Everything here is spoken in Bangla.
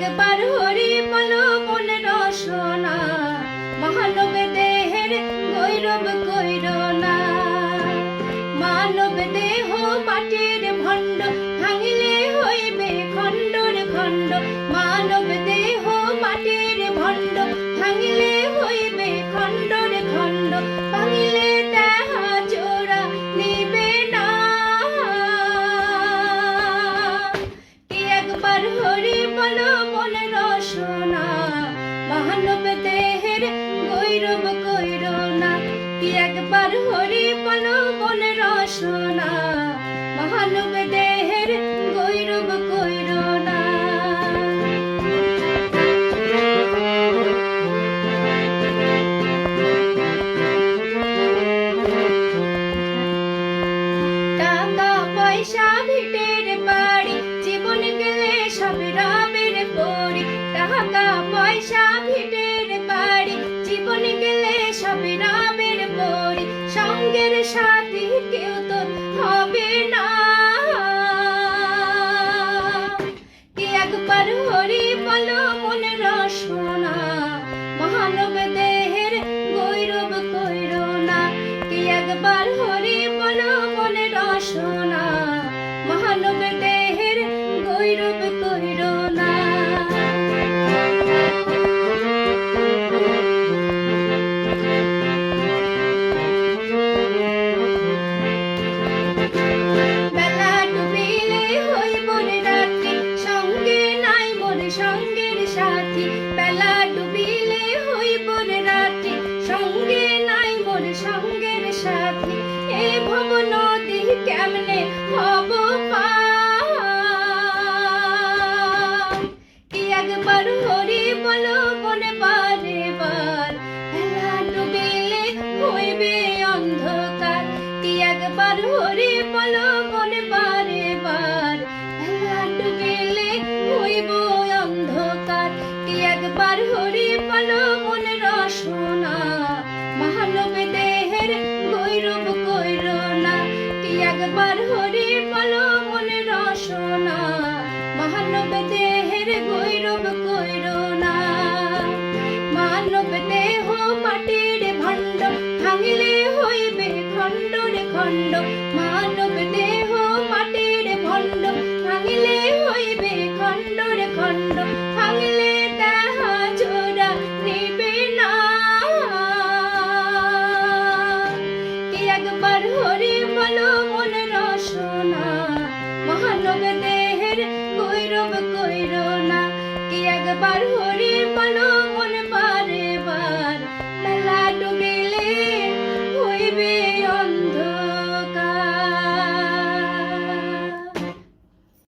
একবার হরি বলো মন রসনা, মানব দেহের গৌরব কইর না। মানব দেহ মাটির ভণ্ড, ভাঙিলে হইবে খণ্ডর খণ্ড। মানব দেহ মাটির ভণ্ড, ভাঙিলে হইবে খণ্ডর খণ্ড। ভাঙিলে তাহা জোড়া নিবে না। কি একবার হরি বলো মন রসনা, মানব দেহের গৌরব কইর না। কি একবার হরি বলো মন রসনা, মানব দেহের গৌরব কইর না। টাকা পয়সা ভিটের বাড়ি, জীবন গেলে সব রবের পরি। টাকা পয়সা ভিটের বাড়ি, জীবন গেলে সব রবের পরি। সঙ্গের সাথী কেউ তো হবে না। কি একবার হরি বলো মন রসনা, মানব দেহের গৌরব কইর না। কি একবার হরি বলো মন রসনা, মানব দেহের গৌরব কইর না। বেলা ডুবিলে হইব রাত্রি, সঙ্গে নাই মোর সঙ্গের সাথী। বেলা ডুবিলে হইব রাত্রি, সঙ্গে নাই মোর সঙ্গের সাথী। এ ভব নদী কেমনে হব পার। কি একবার হরি বলো মনে বারে বার, বেলা ডুবিলে হইবে অন্ধকার। কি একবার হরি বলো মনে বারে বার, বেলা ডুবিলে হইব অন্ধকার। কি একবার